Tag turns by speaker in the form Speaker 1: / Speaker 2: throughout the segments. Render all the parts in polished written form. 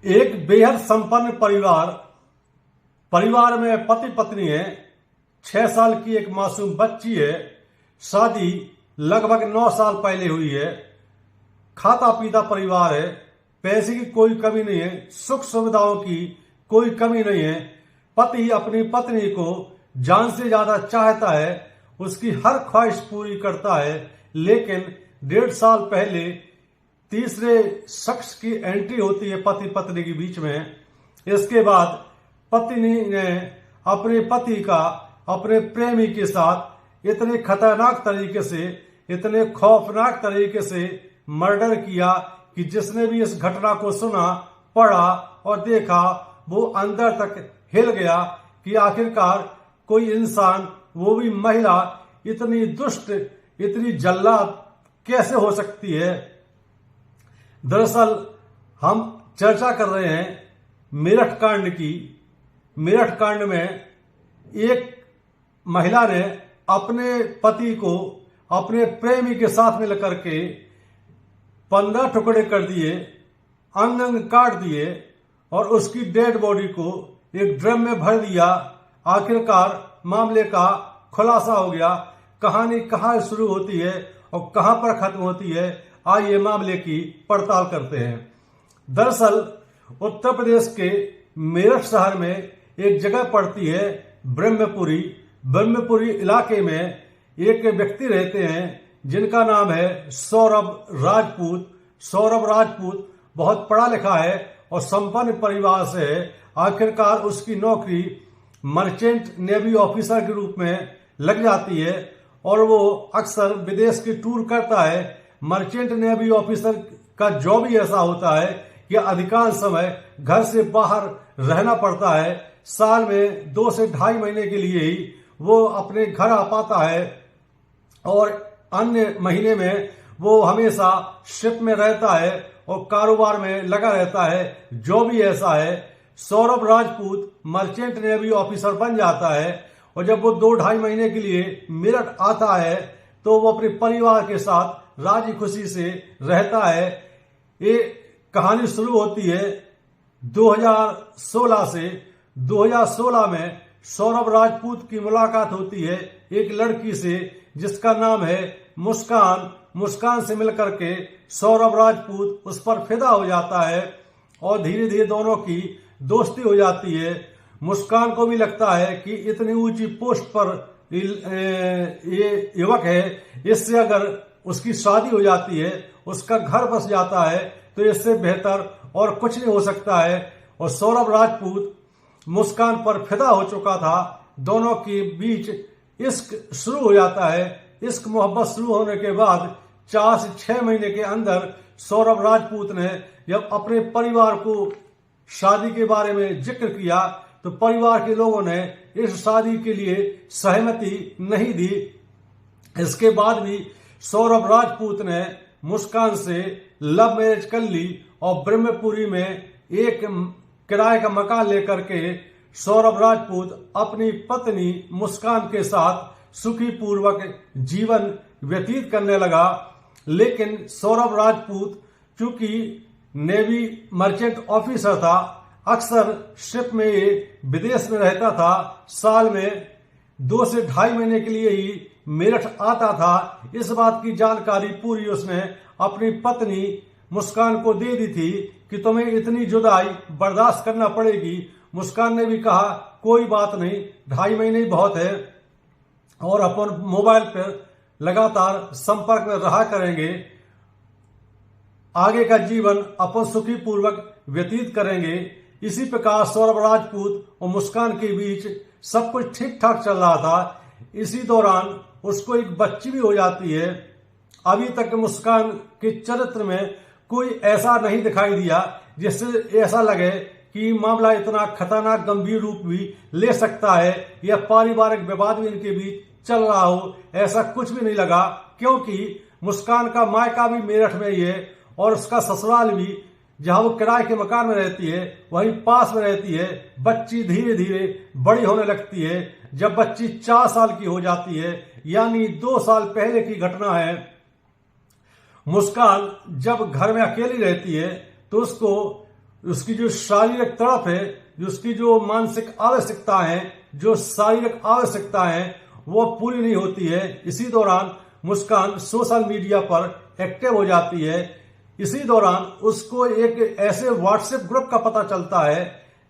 Speaker 1: एक बेहद संपन्न परिवार में पति पत्नी है, 6 साल की एक मासूम बच्ची है। शादी लगभग 9 साल पहले हुई है। खाता पीता परिवार है, पैसे की कोई कमी नहीं है, सुख सुविधाओं की कोई कमी नहीं है। पति अपनी पत्नी को जान से ज्यादा चाहता है, उसकी हर ख्वाहिश पूरी करता है। लेकिन 1.5 साल पहले तीसरे शख्स की एंट्री होती है पति पत्नी के बीच में। इसके बाद पत्नी ने अपने पति का अपने प्रेमी के साथ इतने खतरनाक तरीके से, इतने खौफनाक तरीके से मर्डर किया कि जिसने भी इस घटना को सुना, पढ़ा और देखा, वो अंदर तक हिल गया कि आखिरकार कोई इंसान, वो भी महिला, इतनी दुष्ट, इतनी जल्लाद कैसे हो सकती है। दरअसल हम चर्चा कर रहे हैं मेरठ कांड की। मेरठ कांड में एक महिला ने अपने पति को अपने प्रेमी के साथ मिल करके 15 टुकड़े कर दिए, अंग अंग काट दिए और उसकी डेड बॉडी को एक ड्रम में भर दिया। आखिरकार मामले का खुलासा हो गया। कहानी कहाँ शुरू होती है और कहां पर खत्म होती है, आइए मामले की पड़ताल करते हैं। दरअसल उत्तर प्रदेश के मेरठ शहर में एक जगह पड़ती है ब्रह्मपुरी। ब्रह्मपुरी इलाके में एक व्यक्ति रहते हैं जिनका नाम है सौरभ राजपूत। सौरभ राजपूत बहुत पढ़ा लिखा है और संपन्न परिवार से है। आखिरकार उसकी नौकरी मर्चेंट नेवी ऑफिसर के रूप में लग जाती है और वो अक्सर विदेश की टूर करता है। मर्चेंट नेवी ऑफिसर का जॉब ही ऐसा होता है कि अधिकांश समय घर से बाहर रहना पड़ता है। साल में 2 से 2.5 महीने के लिए ही वो अपने घर आ पाता है और अन्य महीने में वो हमेशा शिप में रहता है और कारोबार में लगा रहता है। जो भी ऐसा है, Saurabh Rajput merchant navy officer बन जाता है और जब वो 2-2.5 महीने के लिए मेरठ आता है तो वो अपने परिवार के साथ राजी खुशी से रहता है। ये कहानी शुरू होती है 2016 से। 2016 में सौरभ राजपूत की मुलाकात होती है एक लड़की से जिसका नाम है मुस्कान। मुस्कान से मिलकर के सौरभ राजपूत उस पर फिदा हो जाता है और धीरे धीरे दोनों की दोस्ती हो जाती है। मुस्कान को भी लगता है कि इतनी ऊंची पोस्ट पर ये युवक है, इससे अगर उसकी शादी हो जाती है, उसका घर बस जाता है, तो इससे बेहतर और कुछ नहीं हो सकता है। और सौरभ राजपूत मुस्कान पर फिदा हो चुका था। दोनों के बीच इश्क शुरू हो जाता है। इश्क मोहब्बत शुरू होने के बाद 4 से 6 महीने के अंदर सौरभ राजपूत ने जब अपने परिवार को शादी के बारे में जिक्र किया तो परिवार के लोगों ने इस शादी के लिए सहमति नहीं दी। इसके बाद भी सौरभ राजपूत ने मुस्कान से लव मैरिज कर ली और ब्रह्मपुरी में एक किराए का मकान लेकर के सौरभ राजपूत अपनी पत्नी मुस्कान के साथ सुखी पूर्वक जीवन व्यतीत करने लगा। लेकिन सौरभ राजपूत चूंकि नेवी मर्चेंट ऑफिसर था, अक्सर शिप में ये विदेश में रहता था। साल में 2 से 2.5 महीने के लिए ही मेरठ आता था। इस बात की जानकारी पूरी उसने अपनी पत्नी मुस्कान को दे दी थी कि तुम्हें इतनी जुदाई बर्दाश्त करना पड़ेगी। मुस्कान ने भी कहा कोई बात नहीं, 2.5 महीने ही बहुत है और अपन मोबाइल पर लगातार संपर्क में रहा करेंगे। आगे का जीवन अपन सुखी पूर्वक व्यतीत करेंगे। इसी प्रकार सौरभ राजपूत और मुस्कान के बीच सब कुछ ठीक ठाक चल रहा था। इसी दौरान उसको एक बच्ची भी हो जाती है। अभी तक मुस्कान के चरित्र में कोई ऐसा नहीं दिखाई दिया जिससे ऐसा लगे कि मामला इतना खतरनाक गंभीर रूप भी ले सकता है या पारिवारिक विवाद भी इनके बीच चल रहा हो। ऐसा कुछ भी नहीं लगा क्योंकि मुस्कान का मायका भी मेरठ में ही है और उसका ससुराल भी, जहां वो किराए के मकान में रहती है, वहीं पास में रहती है। बच्ची धीरे धीरे बड़ी होने लगती है। जब बच्ची 4 साल की हो जाती है, यानी 2 साल पहले की घटना है, मुस्कान जब घर में अकेली रहती है तो उसको उसकी जो शारीरिक तड़प है, उसकी जो मानसिक आवश्यकता है, जो शारीरिक आवश्यकता है, वो पूरी नहीं होती है। इसी दौरान मुस्कान सोशल मीडिया पर एक्टिव हो जाती है। इसी दौरान उसको एक ऐसे व्हाट्सएप ग्रुप का पता चलता है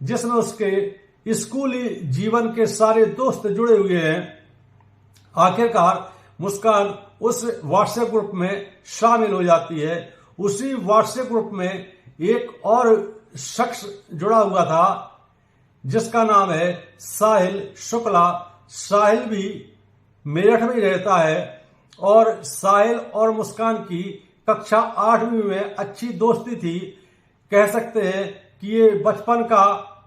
Speaker 1: जिसमें उसके स्कूली जीवन के सारे दोस्त जुड़े हुए हैं। आखिरकार मुस्कान उस व्हाट्सएप ग्रुप में शामिल हो जाती है। उसी व्हाट्सएप ग्रुप में एक और शख्स जुड़ा हुआ था जिसका नाम है साहिल शुक्ला। साहिल भी मेरठ में रहता है और साहिल और मुस्कान की कक्षा 8वीं में अच्छी दोस्ती थी। कह सकते हैं कि ये बचपन का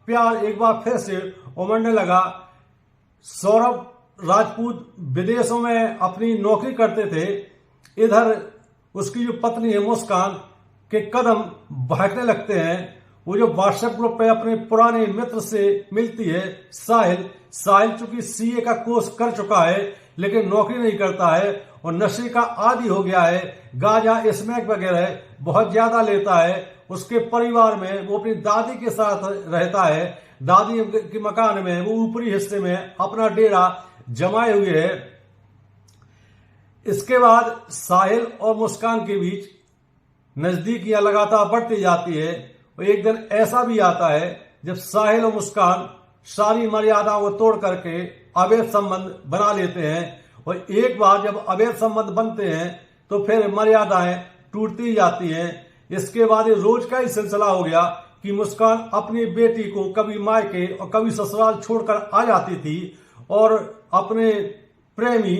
Speaker 1: प्यार एक बार फिर से उमड़ने लगा। सौरभ राजपूत विदेशों में अपनी नौकरी करते थे। इधर उसकी जो पत्नी है मुस्कान के कदम बहकने लगते हैं। वो जो व्हाट्सएप ग्रुप पे अपने पुराने मित्र से मिलती है साहिल चूंकि सीए का कोर्स कर चुका है लेकिन नौकरी नहीं करता है और नशे का आदी हो गया है। गांजा स्मैक वगैरह बहुत ज्यादा लेता है। उसके परिवार में वो अपनी दादी के साथ रहता है। दादी के मकान में वो ऊपरी हिस्से में अपना डेरा जमाए हुए है। इसके बाद साहिल और मुस्कान के बीच नजदीकियां लगातार बढ़ती जाती है और एक दिन ऐसा भी आता है जब साहिल और मुस्कान सारी मर्यादाओं को तोड़ करके अवैध संबंध बना लेते हैं। और एक बार जब अवैध संबंध बनते हैं तो फिर मर्यादाएं टूटती जाती हैं। इसके बाद ये रोज का ही सिलसिला हो गया कि मुस्कान अपनी बेटी को कभी मायके और कभी ससुराल छोड़कर आ जाती थी और अपने प्रेमी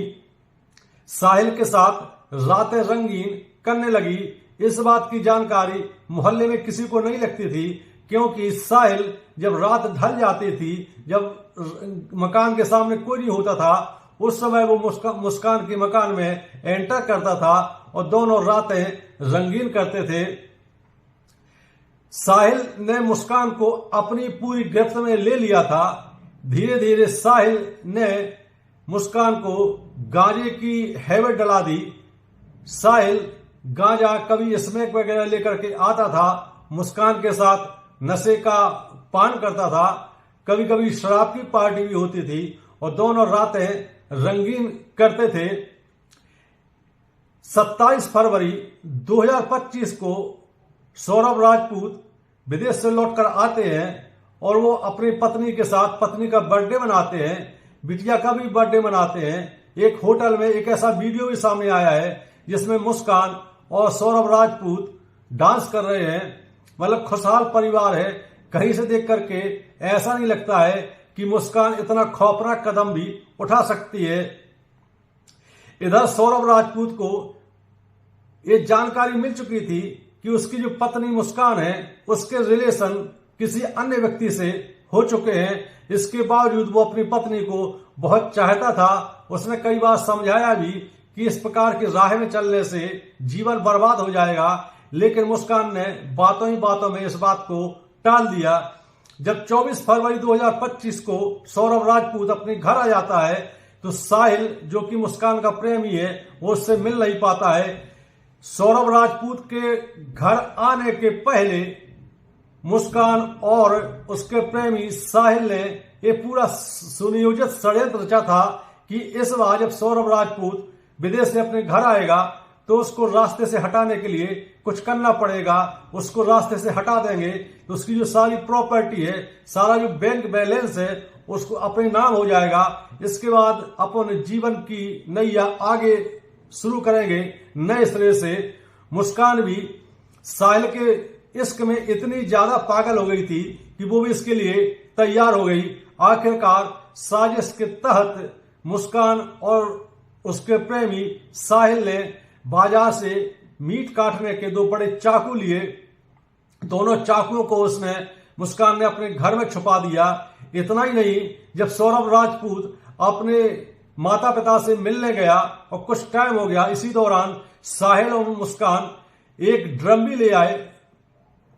Speaker 1: साहिल के साथ रातें रंगीन करने लगी। इस बात की जानकारी मोहल्ले में किसी को नहीं लगती थी क्योंकि साहिल जब रात ढल जाती थी, जब मकान के सामने कोई नहीं होता था, उस समय वो मुस्कान के मकान में एंटर करता था और दोनों रातें रंगीन करते थे। साहिल ने मुस्कान को अपनी पूरी गिरफ्त में ले लिया था। धीरे धीरे साहिल ने मुस्कान को गांजे की हैबिट डला दी। साहिल गांजा कभी स्मैक वगैरह लेकर के आता था, मुस्कान के साथ नशे का पान करता था, कभी कभी शराब की पार्टी भी होती थी और दोनों रातें रंगीन करते थे। 27 फरवरी 2025 को सौरभ राजपूत विदेश से लौटकर आते हैं और वो अपनी पत्नी के साथ पत्नी का बर्थडे मनाते हैं, बिटिया का भी बर्थडे मनाते हैं। एक होटल में एक ऐसा वीडियो भी सामने आया है जिसमें मुस्कान और सौरभ राजपूत डांस कर रहे हैं। मतलब खुशहाल परिवार है। कहीं से देख करके ऐसा नहीं लगता है कि मुस्कान इतना खौफनाक कदम भी उठा सकती है। इधर सौरभ राजपूत को ये जानकारी मिल चुकी थी कि उसकी जो पत्नी मुस्कान है उसके रिलेशन किसी अन्य व्यक्ति से हो चुके हैं। इसके बावजूद वो अपनी पत्नी को बहुत चाहता था। उसने कई बार समझाया भी कि इस प्रकार की राह में चलने से जीवन बर्बाद हो जाएगा, लेकिन मुस्कान ने बातों ही बातों में इस बात को टाल दिया। जब 24 फरवरी 2025 को सौरभ राजपूत अपने घर आ जाता है तो साहिल जो कि मुस्कान का प्रेमी है वो उससे मिल नहीं पाता है। सौरभ राजपूत के घर आने के पहले मुस्कान और उसके प्रेमी साहिल ने ये पूरा सुनियोजित षड्यंत्र रचा था कि इस बार जब सौरभ राजपूत विदेश से अपने घर आएगा तो उसको रास्ते से हटाने के लिए कुछ करना पड़ेगा। उसको रास्ते से हटा देंगे तो उसकी जो सारी प्रॉपर्टी है, सारा जो बैंक बैलेंस है उसको अपने नाम हो जाएगा। इसके बाद अपन जीवन की नैया आगे शुरू करेंगे नए सिरे से। मुस्कान भी साहिल के इश्क में इतनी ज्यादा पागल हो गई थी कि वो भी इसके लिए तैयार हो गई। आखिरकार साजिश के तहत मुस्कान और उसके प्रेमी साहिल ने बाजार से मीट काटने के 2 बड़े चाकू लिए। दोनों चाकुओं को उसने मुस्कान ने अपने घर में छुपा दिया। इतना ही नहीं, जब सौरभ राजपूत अपने माता पिता से मिलने गया और कुछ टाइम हो गया, इसी दौरान साहिल और मुस्कान एक ड्रम भी ले आए,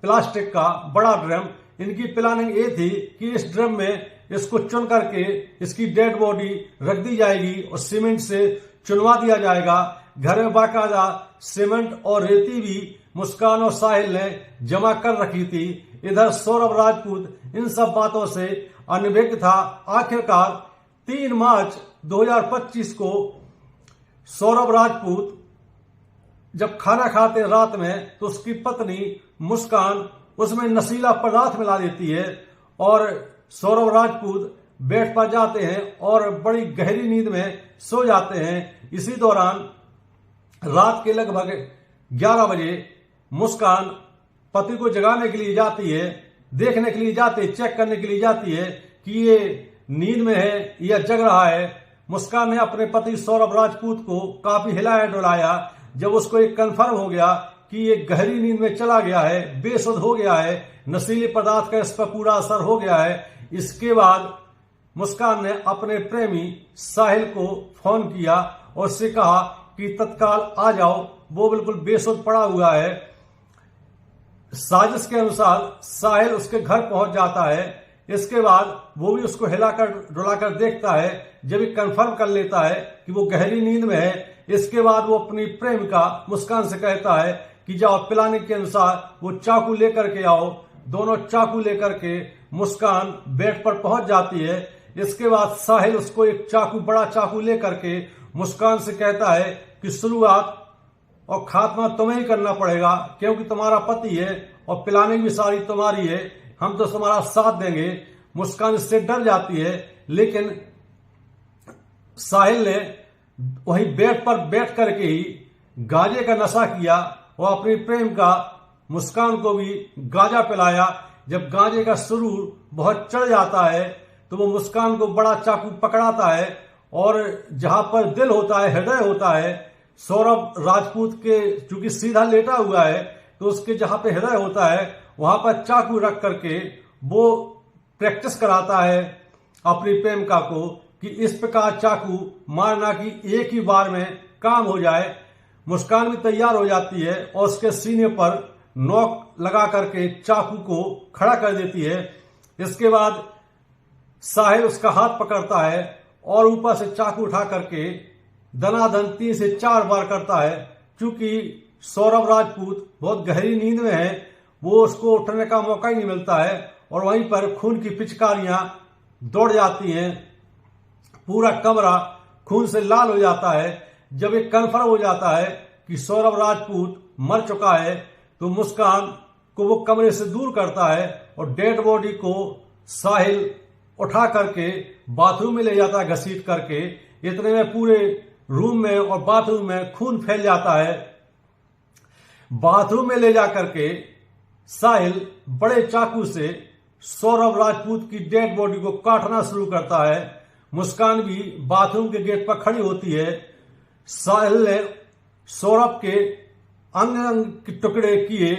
Speaker 1: प्लास्टिक का बड़ा ड्रम। इनकी प्लानिंग ये थी कि इस ड्रम में इसको चुन करके इसकी डेड बॉडी रख दी जाएगी और सीमेंट से चुनवा दिया जाएगा। घर में बाकायदा सीमेंट और रेती भी मुस्कान और साहिल ने जमा कर रखी थी। इधर सौरभ राजपूत इन सब बातों से अनभिज्ञ था। आखिरकार 3 मार्च 2025 को सौरभ राजपूत जब खाना खाते रात में तो उसकी पत्नी मुस्कान उसमें नशीला पदार्थ मिला देती है और सौरभ राजपूत बेड पर जाते हैं और बड़ी गहरी नींद में सो जाते हैं। इसी दौरान रात के लगभग 11 बजे मुस्कान पति को जगाने के लिए जाती है, देखने के लिए जाती है, चेक करने के लिए जाती है कि ये नींद में है या जग रहा है। मुस्कान ने अपने पति सौरभ राजपूत को काफी हिलाया डुलाया। जब उसको एक कंफर्म हो गया कि ये गहरी नींद में चला गया है, बेसुध हो गया है, नशीले पदार्थ का इस पर पूरा असर हो गया है, इसके बाद मुस्कान ने अपने प्रेमी साहिल को फोन किया और उससे कहा कि तत्काल आ जाओ, वो बिल्कुल बेसुध पड़ा हुआ है। साजिश के अनुसार साहिल उसके घर पहुंच जाता है। इसके बाद वो भी उसको हिलाकर डुलाकर देखता है। जब ये कंफर्म कर लेता है कि वो गहरी नींद में है, इसके बाद वो अपनी प्रेमिका मुस्कान से कहता है कि जाओ पिलाने के अनुसार वो चाकू लेकर के आओ। दोनों चाकू लेकर के मुस्कान बेड पर पहुंच जाती है। इसके बाद साहिल उसको एक चाकू, बड़ा चाकू लेकर के मुस्कान से कहता है कि शुरुआत और खात्मा तुम्हें ही करना पड़ेगा, क्योंकि तुम्हारा पति है और पिलाने की सारी तुम्हारी है, हम तो तुम्हारा साथ देंगे। मुस्कान इससे डर जाती है, लेकिन साहिल ने वहीं बेड पर बैठ करके ही गांजे का नशा किया और अपनी प्रेम का मुस्कान को भी गांजा पिलाया। जब गांजे का सुरूर बहुत चढ़ जाता है तो वो मुस्कान को बड़ा चाकू पकड़ाता है और जहां पर दिल होता है, हृदय होता है, सौरभ राजपूत के चूंकि सीधा लेटा हुआ है तो उसके जहां पे हृदय होता है वहां पर चाकू रख करके वो प्रैक्टिस कराता है अपनी प्रेमिका को कि इस प्रकार चाकू मारना कि एक ही बार में काम हो जाए। मुस्कान भी तैयार हो जाती है और उसके सीने पर नोक लगा करके चाकू को खड़ा कर देती है। इसके बाद साहिल उसका हाथ पकड़ता है और ऊपर से चाकू उठा करके दनादन 3 से 4 बार करता है। चूंकि सौरभ राजपूत बहुत गहरी नींद में है, वो उसको उठने का मौका ही नहीं मिलता है और वहीं पर खून की पिचकारियां दौड़ जाती हैं। पूरा कमरा खून से लाल हो जाता है। जब ये कन्फर्म हो जाता है कि सौरभ राजपूत मर चुका है तो मुस्कान को वो कमरे से दूर करता है और डेड बॉडी को साहिल उठा करके बाथरूम में ले जाता है घसीट करके। इतने में पूरे रूम में और बाथरूम में खून फैल जाता है। बाथरूम में ले जा करके साहिल बड़े चाकू से सौरभ राजपूत की डेड बॉडी को काटना शुरू करता है। मुस्कान भी बाथरूम के गेट पर खड़ी होती है। साहिल ने सौरभ के अंग अंग के टुकड़े किए,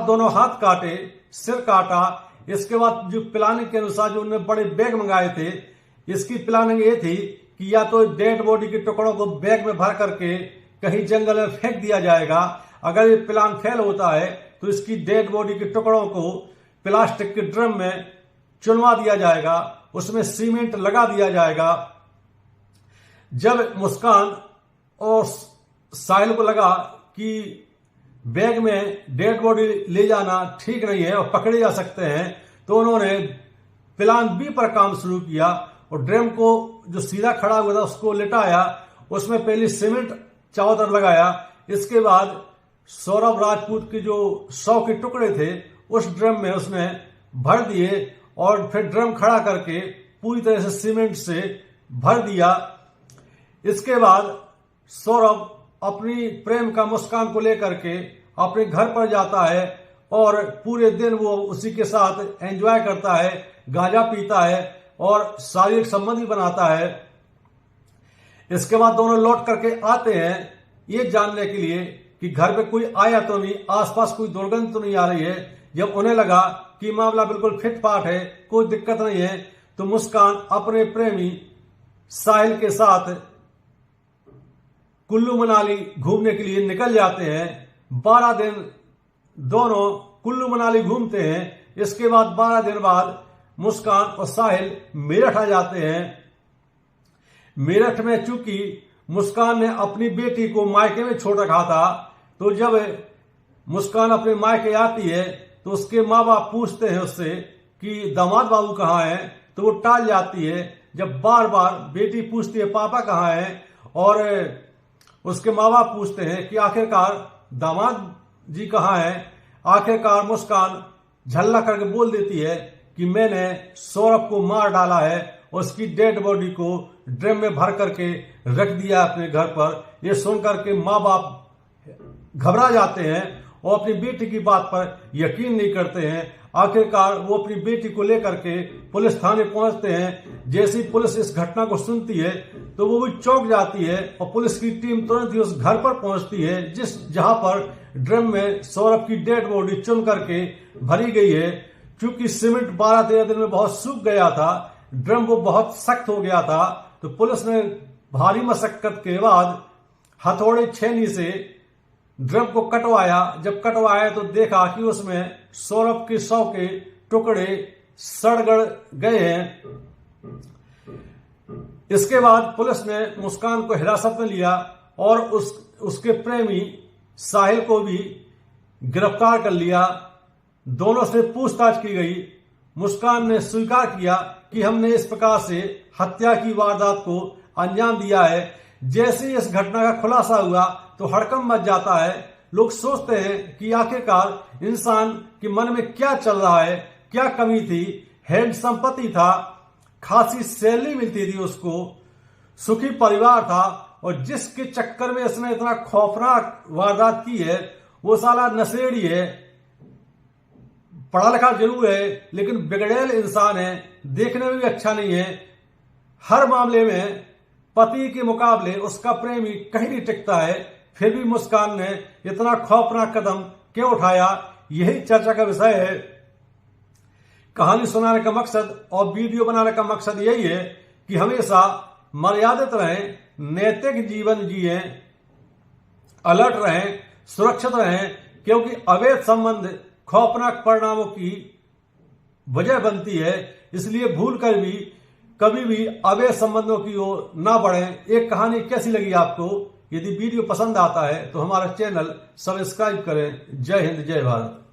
Speaker 1: दोनों हाथ काटे, सिर काटा। इसके बाद जो प्लानिंग के अनुसार जो उन्होंने बड़े बैग मंगाए थे, इसकी प्लानिंग ये थी कि या तो डेड बॉडी के टुकड़ों को बैग में भर करके कहीं जंगल में फेंक दिया जाएगा। अगर ये प्लान फेल होता है तो इसकी डेड बॉडी के टुकड़ों को प्लास्टिक के ड्रम में चुनवा दिया जाएगा, उसमें सीमेंट लगा दिया जाएगा। जब मुस्कान और साहिल को लगा कि बैग में डेड बॉडी ले जाना ठीक नहीं है और पकड़े जा सकते हैं, तो उन्होंने प्लान बी पर काम शुरू किया और ड्रम को जो सीधा खड़ा हुआ था उसको लिटाया, उसमें पहले सीमेंट चारों तरफ लगाया। इसके बाद सौरभ राजपूत के जो 100 के टुकड़े थे उस ड्रम में उसने भर दिए और फिर ड्रम खड़ा करके पूरी तरह से सीमेंट से भर दिया। इसके बाद सौरभ अपनी प्रेम का मुस्कान को लेकर के अपने घर पर जाता है और पूरे दिन वो उसी के साथ एंजॉय करता है, गांजा पीता है और शारीरिक संबंध भी बनाता है। इसके बाद दोनों लौट करके आते हैं ये जानने के लिए कि घर पे कोई आया तो नहीं, आसपास कोई दुर्गंध तो नहीं आ रही है। जब उन्हें लगा कि मामला बिल्कुल फिटफाट है, कोई दिक्कत नहीं है, तो मुस्कान अपने प्रेमी साहिल के साथ कुल्लू मनाली घूमने के लिए निकल जाते हैं। 12 दिन दोनों कुल्लू मनाली घूमते हैं। इसके बाद 12 दिन बाद मुस्कान और साहिल मेरठ आ जाते हैं। मेरठ में चूंकि मुस्कान ने अपनी बेटी को मायके में छोड़ रखा था, तो जब मुस्कान अपने मायके आती है तो उसके माँ बाप पूछते हैं उससे कि दामाद बाबू कहाँ हैं, तो वो टाल जाती है। जब बार बार बेटी पूछती है पापा कहाँ हैं, और उसके माँ बाप पूछते हैं कि आखिरकार दामाद जी कहाँ हैं, आखिरकार मुस्कान झल्ला करके बोल देती है कि मैंने सौरभ को मार डाला है और उसकी डेड बॉडी को ड्रम में भर करके रख दिया अपने घर पर। ये सुनकर के माँ बाप घबरा जाते हैं और अपनी बेटी की बात पर यकीन नहीं करते हैं। आखिरकार वो अपनी बेटी को लेकर के पुलिस थाने पहुंचते हैं। जैसे ही पुलिस इस घटना को सुनती है तो वो भी चौंक जाती है और पुलिस की टीम तुरंत ही उस घर पर पहुंचती है जहां पर ड्रम में सौरभ की डेड बॉडी चुन करके भरी गई है। क्योंकि सीमेंट 12-13 दिन में बहुत सूख गया था, ड्रम वो बहुत सख्त हो गया था, तो पुलिस ने भारी मशक्कत के बाद हथौड़े छेनी से ड्रम को कटवाया। जब कटवाया तो देखा कि उसमें सौरभ के शव के टुकड़े सड़ गड़ गए हैं। इसके बाद पुलिस ने मुस्कान को हिरासत में लिया और उसके प्रेमी साहिल को भी गिरफ्तार कर लिया। दोनों से पूछताछ की गई। मुस्कान ने स्वीकार किया कि हमने इस प्रकार से हत्या की वारदात को अंजाम दिया है। जैसे ही इस घटना का खुलासा हुआ तो हड़कंप मच जाता है। लोग सोचते हैं कि आखिरकार इंसान के मन में क्या चल रहा है, क्या कमी थी। हैंड संपत्ति था, खासी सैलरी मिलती थी उसको, सुखी परिवार था, और जिसके चक्कर में इसने इतना खौफनाक वारदात की है वो साला नशेड़ी है। पढ़ा लिखा जरूर है लेकिन बिगड़ैल इंसान है, देखने में भी अच्छा नहीं है। हर मामले में पति के मुकाबले उसका प्रेमी कहीं नहीं टिकता है। फिर भी मुस्कान ने इतना खौफनाक कदम क्यों उठाया, यही चर्चा का विषय है। कहानी सुनाने का मकसद और वीडियो बनाने का मकसद यही है कि हमेशा मर्यादित रहें, नैतिक जीवन जिएं, अलर्ट रहें, सुरक्षित रहें, क्योंकि अवैध संबंध खौफनाक परिणामों की वजह बनती है। इसलिए भूल कर भी कभी भी अवैध संबंधों की ओर ना बढ़ें। एक कहानी कैसी लगी आपको? यदि वीडियो पसंद आता है तो हमारा चैनल सब्सक्राइब करें। जय हिंद, जय भारत।